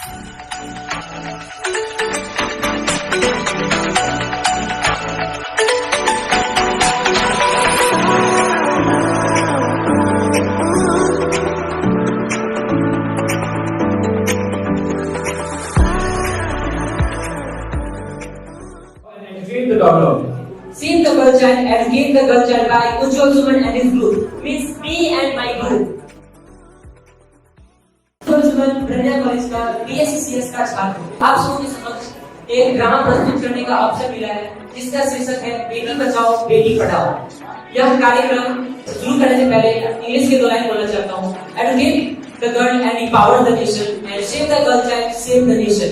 Seen the girl child and gave the girl child by Ujjwal Suman and his group. Means me and my group. Ujjwal Suman Pragya college का BSc का छात्र। आप सबके समक्ष एक drama प्रस्तुत करने का अवसर मिला है, जिसका शीर्षक है बेटी बचाओ बेटी पढ़ाओ। यह कार्यक्रम शुरू करने से पहले इंग्लिश के 2 लाइन बोलना चाहता हूँ। Educate the girl and empower the nation and save the girl child, save the nation।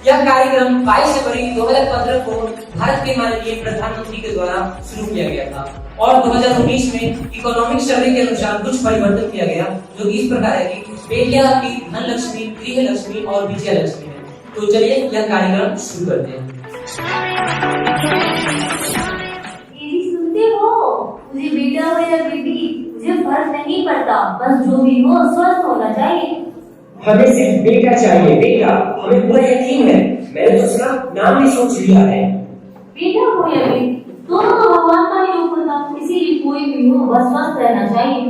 यह कार्यक्रम 22 फरवरी 2015 को भारत के माननीय प्रधानमंत्री के द्वारा शुरू किया गया था और 2019 में इकोनॉमिक सर्वे के अनुसार कुछ परिवर्तन किया गया, जो इस प्रकार है कि बेटियां आपकी धन लक्ष्मी, गृह लक्ष्मी और विजय लक्ष्मी है। तो चलिए यह कार्यक्रम शुरू करते हैं। सुनते हो, मुझे बेटा हो या बेटी मुझे फर्क नहीं पड़ता, बस जो भी हो स्वस्थ होना चाहिए। हमें सिर्फ बेटा चाहिए, बेटा। हमें पूरा यकीन है, मैंने तो उसका नाम भी सोच लिया है। बेटा हो या बेटी, दोनों तो भगवान का ही रूप होता, इसीलिए कोई भी हो बस स्वस्थ रहना चाहिए।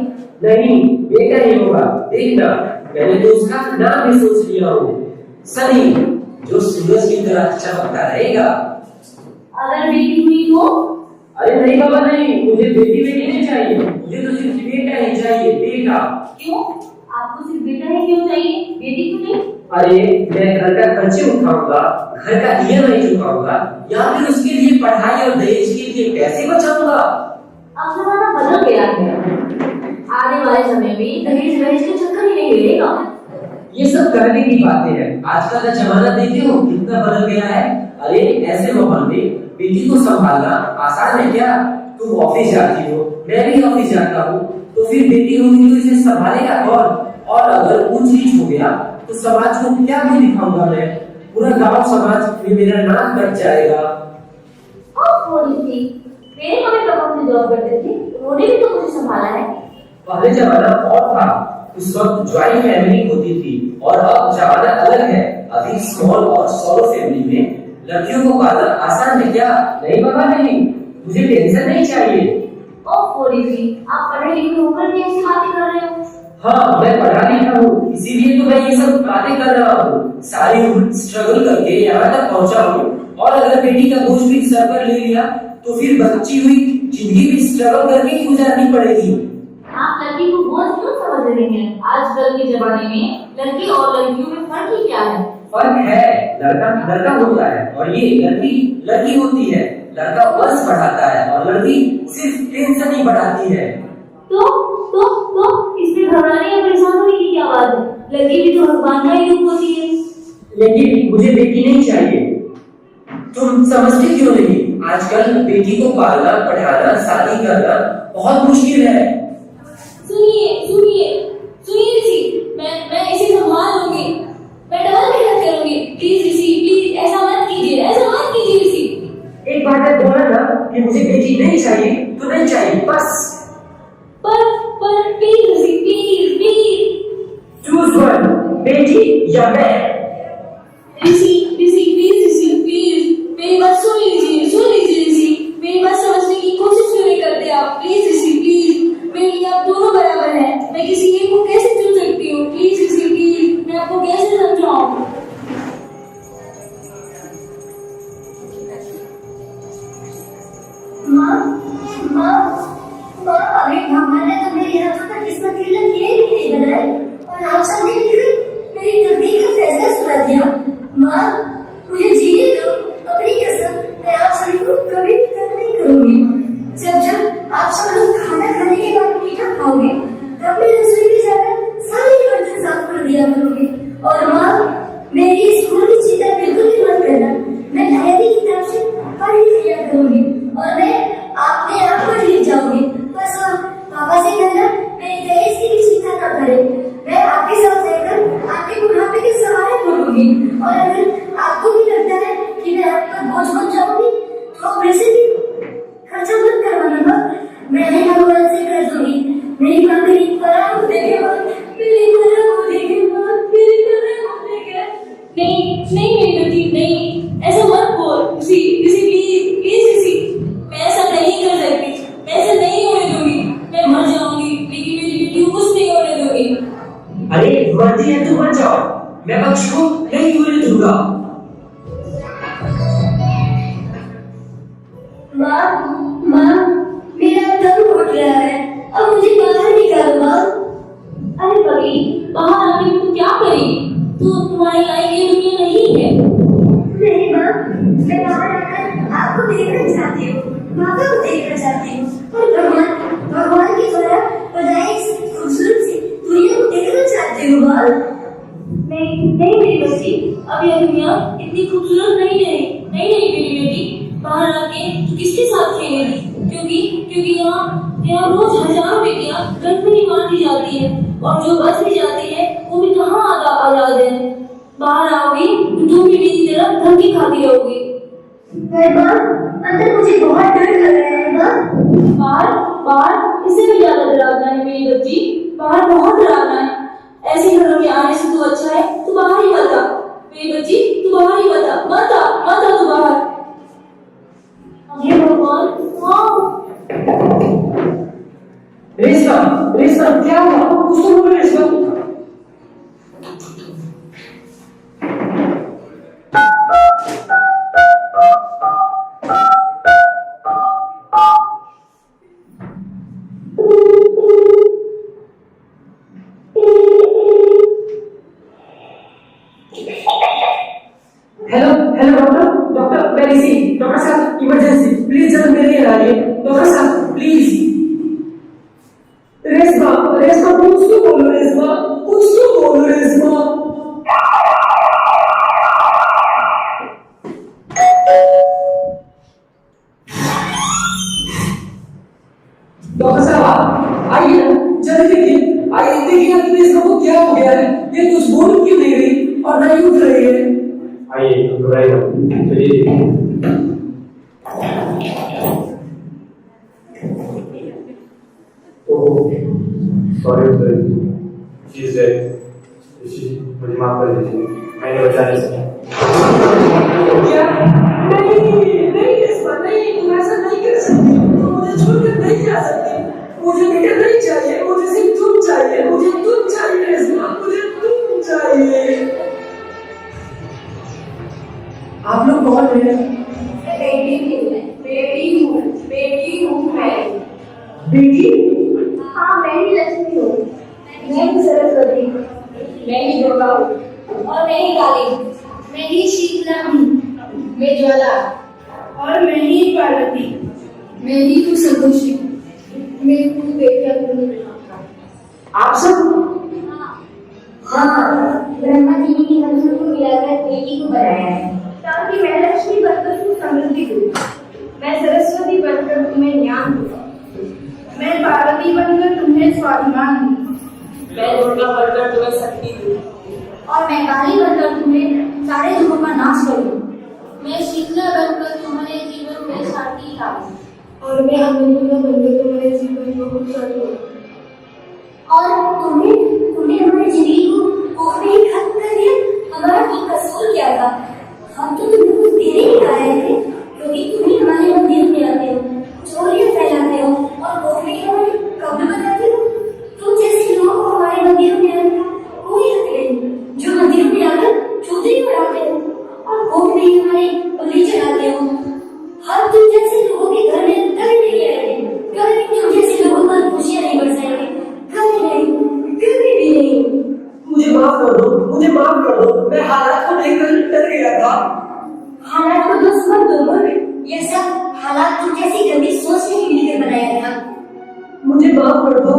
नहीं, बेटा ही होगा। देखना, मैंने तो उसका नाम भी सोच लिया हूँ, सनी, जो सूरज की तरह चमकता रहेगा। अगर बेटी हुई तो? अरे नहीं बाबा नहीं, मुझे बेटी नहीं चाहिए, मुझे तो सिर्फ बेटा ही चाहिए, बेटा। क्यों? आपको सिर्फ बेटा ही क्यों चाहिए, बेटी क्यों नहीं? अरे मैं घर का खर्चे उठाऊंगा, घर का EMI चुकाऊंगा, या फिर उसके लिए पढ़ाई और दहेज के लिए पैसे बचाऊंगा। अब जमाना बदल गया है, आने वाले समय में दहेज वहेज के चक्कर ही नहीं रहेगा। ये सब करने की बातें हैं, आजकल का जमाना देखते हो कितना बदल गया है। अरे ऐसे माहौल में बेटी को संभालना आसान है क्या? तुम ऑफिस जाती हो, मैं भी ऑफिस जाता हूँ, तो फिर बेटी होगी तो इसे संभालेगा कौन? और अगर ऊंच नीच हो गया तो समाज को क्या भी दिखाऊंगा मैं? पूरा गांव समाज में मेरा नाम बच जाएगा। मेरे मम्मी पापा मुझे जॉब करते थे, उन्होंने भी तो मुझे संभाला है। पहले जमाना और था, उस वक्त ज्वाइंट फैमिली होती थी, और अब जमाना अलग है। अभी स्मॉल और सोलो फैमिली में लड़कियों को पालना आसान है क्या? नहीं बाबा नहीं, मुझे टेंशन नहीं चाहिए। आप पढ़े लिखे होकर भी ऐसी बातें कर रहे हो? हाँ, मैं पढ़ा लिखा हूँ, इसीलिए तो मैं ये सब बातें कर रहा हूँ। सारी उम्र स्ट्रगल करके यहाँ तक पहुँचा हूँ, और अगर बेटी का बोझ भी सर पर ले लिया तो फिर बची हुई जिंदगी भी स्ट्रगल करके ही गुजारनी पड़ेगी। आप लड़की को बोझ क्यों समझ रहे हैं? आजकल के जमाने में लड़की और लड़कियों में फर्क ही क्या है? फर्क है, लड़का लड़का होता है और ये लड़की लड़की होती है। लड़का वंश बढ़ाता है और लड़की सिर्फ टेंशन ही बढ़ाती है। तो इसमें घबराने या परेशान होने की क्या बात है? लड़की भी तो भगवान का ही रूप होती है। लेकिन मुझे बेटी नहीं चाहिए। तुम समझते क्यों नहीं? आजकल बेटी को पालना, पढ़ाना, शादी करना बहुत मुश्किल है। सुनिए ऋषि, मैं इसे संभाल लूंगी, मैं डबल मेहनत करूंगी। प्लीज ऋषि, प्लीज ऐसा मत कीजिए ऋषि। एक बार मैं बोला ना कि मुझे बेटी नहीं चाहिए तो नहीं चाहिए, बस। पर please Rishi, please choose one, बेटी या मैं। ऋषि प्लीज मेरी बात सुन लीजिए ऋषि, मेरी बात समझने की कोशिश क्यों नहीं करते आप? प्लीज ऋषि, प्लीज, मेरे लिए आप दोनों बराबर हैं, मैं किसी एक को कैसे चुन सकती हूँ? प्लीज ऋषि, प्लीज, मैं आपको कैसे समझाऊं? अरे भगवान ने तो मेरी हाथों का किस्मत की लकीरें भी नहीं बनाई, और आप सबने मिलकर मेरी तकदीर का फैसला सुना दिया। माँ, मुझे जीने दो, अपनी कसम मैं आप सभी को कभी भी तंग नहीं करूंगी। जब आप सब लोग खाना खाने के बाद मीठा खाओगे, तब मैं रसोई में जाकर सारे बर्तन साफ कर दिया करूंगी। और माँ, मेरी स्कूल की चिंता बिल्कुल भी मत करना, मैं डायरी की तरफ से पढ़ ही लिया करूंगी, और मैं अपने आप पढ़ लिख जाऊंगी। बस पापा से कहना मेरी दहेज की भी चिंता न करें, मैं आपके साथ रहकर आपके बुढ़ापे के सवाल करूंगी। और अगर आपको भी लगता है कि मैं आप पर बोझ बन जाऊंगी, तो वैसे भी खर्चा मत करवाना, मैं ही भगवान से कर दूंगी। मेरी माँ मेरी पराग देखे, मेरी पराग देखे, मेरी पराग देखे। मत जाओ, मैं बच्ची को नहीं होने दूंगा। माँ, माँ, मेरा दम घुट रहा है, अब मुझे बाहर निकालो माँ। अरे पगली, बाहर आके तू क्या करेगी? तू तुम्हारी लाइफ ये दुनिया नहीं है। नहीं माँ, मैं बाहर आकर आपको देखना चाहती हूँ, माता को देखना चाहती हूँ, और भगवान के द्वारा बनाई इस खूबसूरत सी दुनिया को देखना चाहती हूँ माँ। नहीं मेरी बच्ची, अब यह दुनिया इतनी खूबसूरत नहीं है। नहीं मेरी बेटी, बाहर आके तू किसके साथ खेलेगी? क्योंकि यहाँ रोज हजारों बेटियां गर्भ में ही मार दी जाती है, और जो बच भी जाती है वो भी कहाँ आजाद है। बाहर आओगी तो तुम भी मेरी तरह धमकी खाती रहोगी। पर माँ, अंदर मुझे बहुत डर लग रहा है माँ। बाहर इससे भी ज्यादा डरावना है मेरी बच्ची, बाहर बहुत डरावना है। ऐसे घरों में आने से तू अच्छा है तू बाहर ही मत आ मेरी बच्ची, तू बाहर ही मत आ तू बाहर। हे भगवान, हाँ। रेशमा क्या हुआ? कुछ तो बोलो रेशमा। हेलो डॉक्टर मैं ऋषि। डॉक्टर साहब इमरजेंसी, प्लीज जल्द मेरे लिए आइए। डॉक्टर साहब प्लीज। रेशमा कुछ तो बोलो रेशमा, कुछ तो बोलो रेशमा। डॉक्टर साहब आइए ना, जल्दी देखिए ना रेशमा को क्या हो गया है। ये कुछ बोल क्यों नहीं रही और नहीं उठ रही है। आइए चलिए। सॉरी चीज है, मुझे माफ कर दीजिए, मैंने बचा नहीं सका। नहीं रेशमा नहीं, तुम ऐसा नहीं कर सकती, तुम मुझे छोड़कर नहीं जा सकती। मुझे बेटा नहीं चाहिए, मुझे सिर्फ तुम चाहिए, मुझे तुम चाहिए रेशमा, मुझे तुम चाहिए। आप लोग कौन है? बेटी हूँ मैं। बेटी? हाँ, मैं ही लक्ष्मी हूँ, मैं ही सरस्वती, मैं ही दुर्गा हूँ, और मैं ही काली, मैं ही शीतला हूँ, मैं ज्वाला, और मैं ही पार्वती, मैं ही तू संतोषी, मैं तू बेटिया को। आप सब? हाँ, ब्रह्मा जी ने हम सबको मिलाकर बेटी को बनाया है ताकि मैं लक्ष्मी बनकर तुम समृद्धि दूँ, मैं सरस्वती बनकर तुम्हें ज्ञान दूँ, मैं पार्वती बनकर तुम्हें स्वाभिमान दूँ, मैं दुर्गा बनकर तुम्हें शक्ति दूँ, और मैं काली बनकर तुम्हें सारे दुखों का नाश करूँ, मैं शीतला बनकर तुम्हारे जीवन में शांति लाऊं, और मैं अन्नपूर्णा बनकर तुम्हारे जीवन को खुशहाल करूँ, और तुमने हमारी जिंदगी को नहीं खत्म कर दिया। हमारा कोई कसूर क्या था? हम तो तुम्हें कुछ देने ही आए थे, क्योंकि तुम ही हमारे मंदिर में आते हो, चोरियां फैलाते हो और कोफी के हमारे कब्र बनाते हो। तुम जैसे लोगों को हमारे मंदिर में आने का कोई हक नहीं, जो मंदिर में आकर चौधरी बनाते हो और कोफी हमारे बलि चढ़ाते हो। हम तुम जैसे लोगों के घर में कभी नहीं आएंगे, कभी तुम जैसे लोगों पर खुशियां नहीं बरसाएंगे, कभी नहीं, कभी भी नहीं। मुझे माफ कर दो, मैं हालात को देखकर डर गया था। हालात को दोस्त मत दो, ये सब हालात तुम जैसी गंदी सोच के मिलकर बनाया था। मुझे माफ कर दो,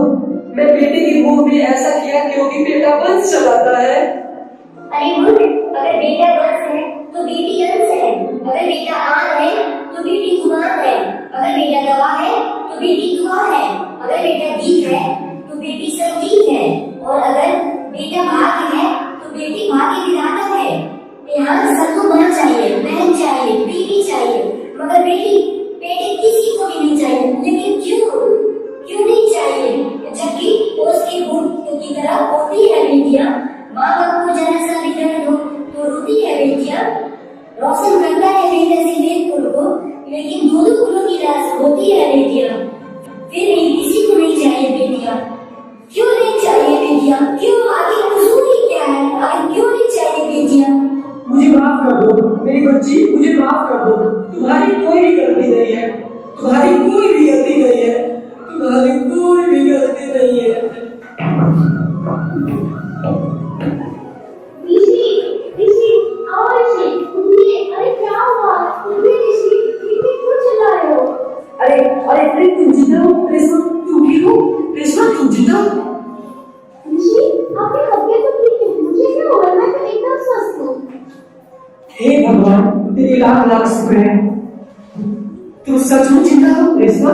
मैं बेटे की मुंह में ऐसा किया क्योंकि बेटा वंश चलाता है। अरे मूर्ख, अगर बेटा वंश है तो बेटी अंश है, अगर बेटा आन है तो बेटी कुमार है, अगर बेटा गवाह है तो बेटी दुआ है, अगर बेटा गीत है तो बेटी संगीत है, और अगर बेटा भाग्य है तो बेटी भाग्य विधाता है। यहाँ सबको मां चाहिए, बहन चाहिए, बेटी चाहिए, मगर बेटी किसी को भी नहीं चाहिए। लेकिन क्यों नहीं चाहिए? जबकि उसकी भूख की तरह होती है बेटियां। माँ बाप को जरा सा भी दर्द हो तो रोती है बेटियां। रोशन करता है बेटा सफेद फूल को, लेकिन दोनों फूलों की रास होती है बेटियां। फिर भी किसी को नहीं चाहिए बेटियां। क्यों नहीं चाहिए बेटियां? क्यों? आगे कसूर ही क्या है? बच्ची, मुझे माफ कर दो। तुम्हारी कोई भी गलती नहीं है, तुम्हारी कोई भी गलती नहीं है, तुम्हारी कोई भी गलती नहीं है। ऋषि, ऋषि, आओ ऋषि, उठिए। अरे क्या हुआ? उठिए ऋषि, इतने क्यों चिल्ला रहे हो? अरे अरे अरे, तुम जिंदा हो? रेशमा तुम ठीक हो? रेशमा तुम जिंदा हो? ऋषि, आपकी तबीयत तो ठीक है, मुझे क्या हुआ? मैं तो एकदम स्वस्थ हूँ। हे भगवान, तेरे लाख लाख शुक्र है। तुम सचमुच जिंदा हो रेशमा?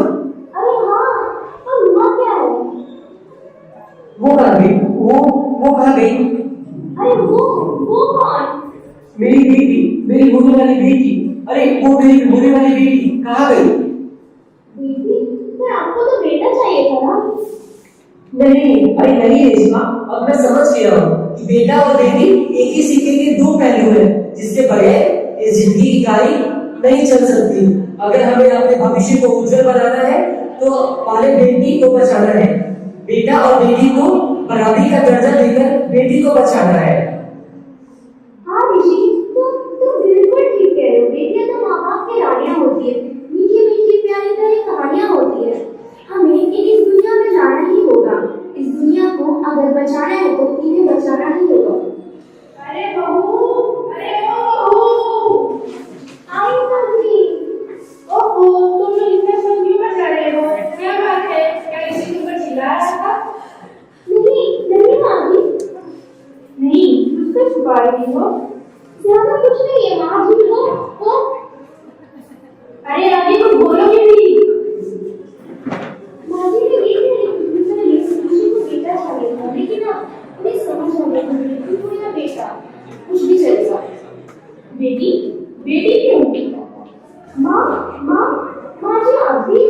अरे हाँ, पर हुआ क्या है? वो कहाँ गई? वो कहाँ गई? अरे वो कौन? मेरी बेटी, मेरी होने वाली बेटी। अरे वो मेरी होने वाली बेटी कहाँ गई? बेटी? पर आपको तो बेटा चाहिए था ना? नहीं, अरे नहीं रेशमा, अब मैं समझ गया हूँ कि बेटा और बेटी एक ही सिक्के के दो पहलू हैं, जिसके बगैर इस जिंदगी की गाड़ी नहीं चल सकती। अगर हमें अपने भविष्य को उज्जवल बनाना है तो पहले बेटी को बचाना है। बेटा और बेटी को बराबरी का दर्जा देकर बेटी को बचाना है। हाँ ऋषि, तुम बिल्कुल ठीक कह रहे हो। बेटियां तो माँ बाप की रानियां होती है, मीठी मीठी प्यारी प्यारी कहानियां होती है। हमें इस दुनिया में जाना ही होगा। इस दुनिया को अगर बचाना है तो इन्हें बचाना ही होगा। अरे बहू, अरे ओ बहू, आई समझी। ओहो, तुम लोग इतना सब क्यों बचा रहे हो? क्या बात है? क्या किसी के ऊपर चिल्ला रहा था? नहीं माँ जी, नहीं, मुझसे छुपा रही हो? ज्यादा कुछ नहीं है माँ जी। वो अरे आगे कुछ बोलोगे भी? माँ जी ने किसी को बेटा चाहिए था, लेकिन अब उन्हें समझ आ गया कि कोई ना बेटा कुछ भी चलेगा। बेटी क्यों? माँ जी आप भी?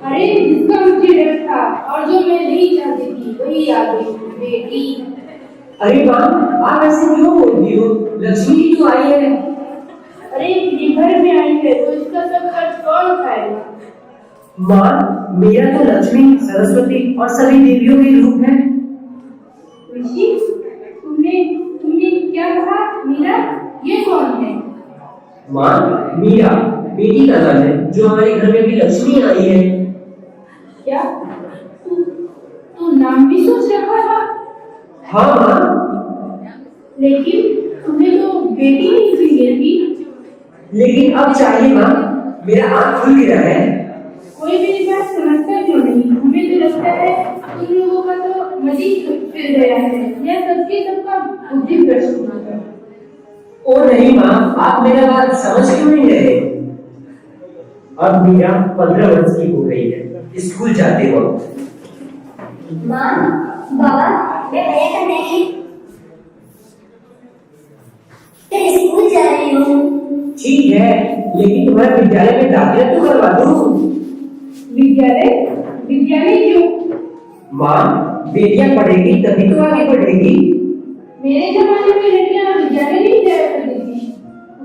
अरे जिसका मुझे डर था और जो मैं नहीं चाहती थी वही आ गई, बेटी। अरे माँ, आप ऐसे क्यों बोलती हो? लक्ष्मी तो आई है। अरे मेरे घर में आई है तो इसका सब खर्च कौन उठाएगा? माँ, मेरा तो लक्ष्मी, सरस्वती और सभी देवियों के रूप है। ऋषि, तुमने क्या कहा? मीरा, ये कौन है? माँ, मीरा बेटी का नाम है, जो हमारे घर में भी लक्ष्मी आई है। क्या तू नाम भी सोच रखा था? हाँ माँ। लेकिन तुमने तो बेटी नहीं दी थी। लेकिन अब चाहिए माँ, मेरा आँख खुल गया है। कोई मेरी बात समझता क्यों नहीं? हमें तो लगता है तुम लोगों का तो मजीद फिर गया है, यह सबके सबका बुद्धि भ्रष्ट हुआ था। ओ नहीं माँ, आप मेरा बात समझ क्यों नहीं रहे? अब मीरा 15 वर्ष की हो गई है, स्कूल जाते वक्त। माँ, बाबा, मैं भैया का नहीं स्कूल जा रही हूँ। ठीक है, लेकिन तुम्हारे विद्यालय में दाखिला तो करवा दूँ। विद्यालय क्यों? माँ, बेटियां पढ़ेगी तभी तो आगे बढ़ेगी। मेरे जमाने में लड़कियां विद्यालय नहीं जाया करती थी।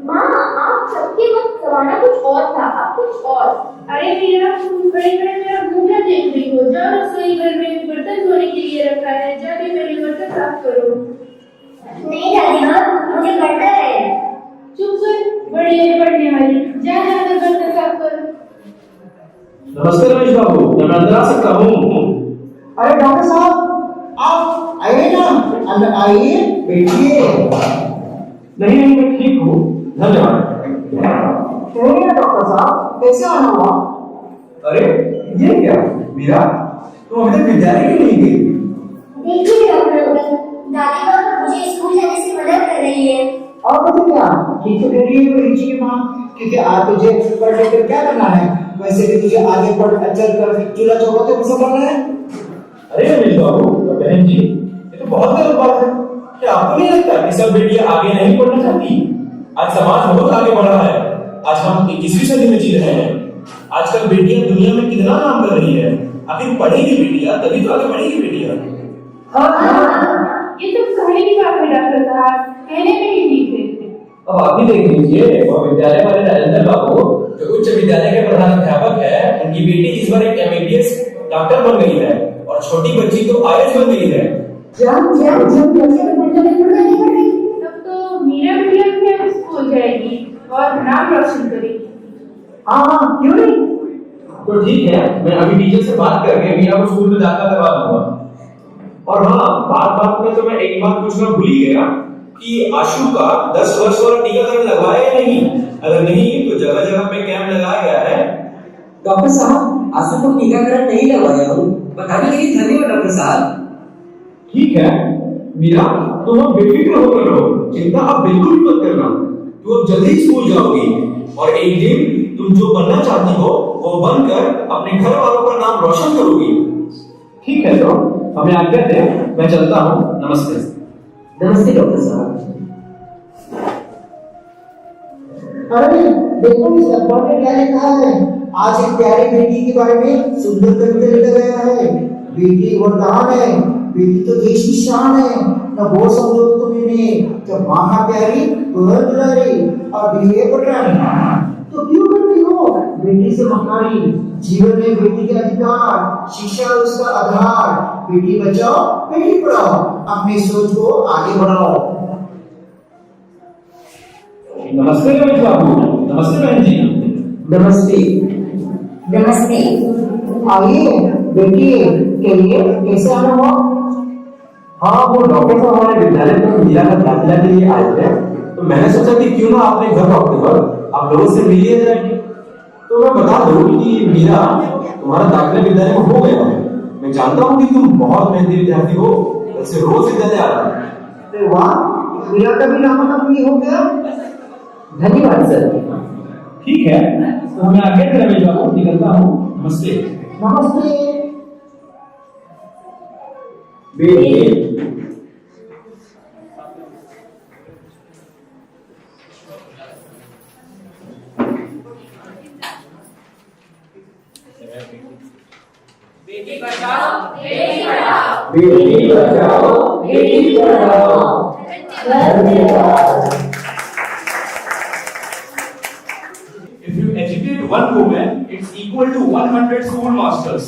माँ, आप सबके वक्त जमाना कुछ और था, अब कुछ और। अरे मीरा, तुम खड़े खड़े मेरा मुंह क्या देख रही हो? जाओ रसोई घर में बर्तन धोने के लिए रखा है, जाके मेरे बर्तन साफ करो। नहीं दादी माँ, मुझे पढ़ना है। चुप कर, बड़ी है पढ़ने वाली, जाकर बर्तन साफ करो। नमस्ते रमेश बाबू, क्या मैं अंदर आ सकता हूँ? अरे डॉक्टर साहब, आप आइए ना, अंदर आइए, बैठिए। नहीं, मैं ठीक हूँ, धन्यवाद। कहिए डॉक्टर साहब, कैसे आना हुआ? अरे ये क्या मीरा, तुम अभी तक विद्यालय क्यों नहीं गई? देखिए डॉक्टर अंकल, दादी माँ मुझे स्कूल जाने से मना कर रही है। और पता क्या, ठीक तो कह रही है ऋषि की माँ, क्योंकि आज तुझे पढ़ लिख कर क्या करना है? वैसे भी तुझे आगे पढ़ चल कर चूल्हा चौका तो संभालना है। अरे रमेश बाबू, बहन जी, ये तो बहुत गलत बात है। क्या आपको नहीं लगता कि सब बेटियां आगे नहीं बढ़ना चाहती? आज समाज बहुत आगे बढ़ रहा है। आज हम 21वीं सदी में जी रहे हैं। आजकल बेटियां दुनिया में कितना काम कर रही है। आखिर पढ़ेगी बेटियां तभी तो आगे बढ़ेगी बेटियां। ये तो कहने की बात है डॉक्टर साहब, कहने में ही ठीक है। अब आप भी देख लीजिए, वो विद्यालय वाले राजेंद्र बाबू जो उच्च विद्यालय के प्रधान अध्यापक है, उनकी बेटी इस बार एक MBBS डॉक्टर बन गई है और छोटी बच्ची तो IAS बन गई है। तब तो मीरा बिटिया भी अब स्कूल जाएगी और नाम रोशन करेगी। हाँ क्यों नहीं। तो ठीक है, मैं अभी टीचर से बात करके मीरा को स्कूल में दाखिला करवा दूंगा। और हाँ, बात में तो मैं एक बात पूछना भूल ही गया कि आशु का 10 वर्ष वाला टीकाकरण लगवाया या नहीं। अगर नहीं तो जगह जगह पे कैंप लगाया गया है। डॉक्टर साहब, आशु को टीकाकरण नहीं लगवाया हूँ, बताने के लिए धन्यवाद डॉक्टर साहब। ठीक है मीरा, तुम अब बेफिक्र होकर रहो, चिंता अब बिल्कुल भी मत करना। तुम अब जल्दी स्कूल जाओगी और एक दिन तुम जो बनना चाहती हो वो बनकर अपने घर वालों का नाम रोशन करोगी। ठीक है, तो हमें आज्ञा दें, मैं चलता हूँ। नमस्ते। नमस्ते डॉक्टर साहब। अरे देखो इस अखबार में क्या लिखा है। आज एक प्यारी बेटी के बारे में सुंदर कविता लिखा गया है। बेटी वरदान है, बेटी तो देश की शान है। न वो समझो तुम इन्हें, जब माँ का प्यारी बहन दुलारी और बीए पटरानी। तो क्यों करती हो बेटी से मकारी। जीवन में बेटी के अधिकार, शिक्षा उसका आधार। बेटी बचाओ बेटी पढ़ाओ, अपनी सोच को आगे बढ़ाओ। नमस्ते रमेश बाबू। नमस्ते बहन जी। नमस्ते। नमस्ते। आइए बेटी, कहिए कैसे आना हो। हाँ, वो डॉक्टर साहब हमारे विद्यालय में मीरा का दाखिला के लिए आए थे, तो मैंने सोचा कि क्यों ना अपने घर वक्त पर आप लोगों से मिलिए जाएंगे। तो मैं बता दूं कि मीरा, तुम्हारा दाखिला विद्यालय में हो गया है। मैं जानता हूँ कि तुम बहुत मेहनती विद्यार्थी हो, वैसे रोज विद्यालय आ रहा है। अरे वाह, मीरा का भी नामांकन हो गया। धन्यवाद सर। ठीक है, तो मैं आगे रमेश बाबू निकलता हूँ। नमस्ते। नमस्ते। बेटी, बेटी बचाओ बेटी पढ़ाओ। बेटी बचाओ बेटी पढ़ाओ। धन्यवाद। if you educate one woman, it's equal to 100 school masters.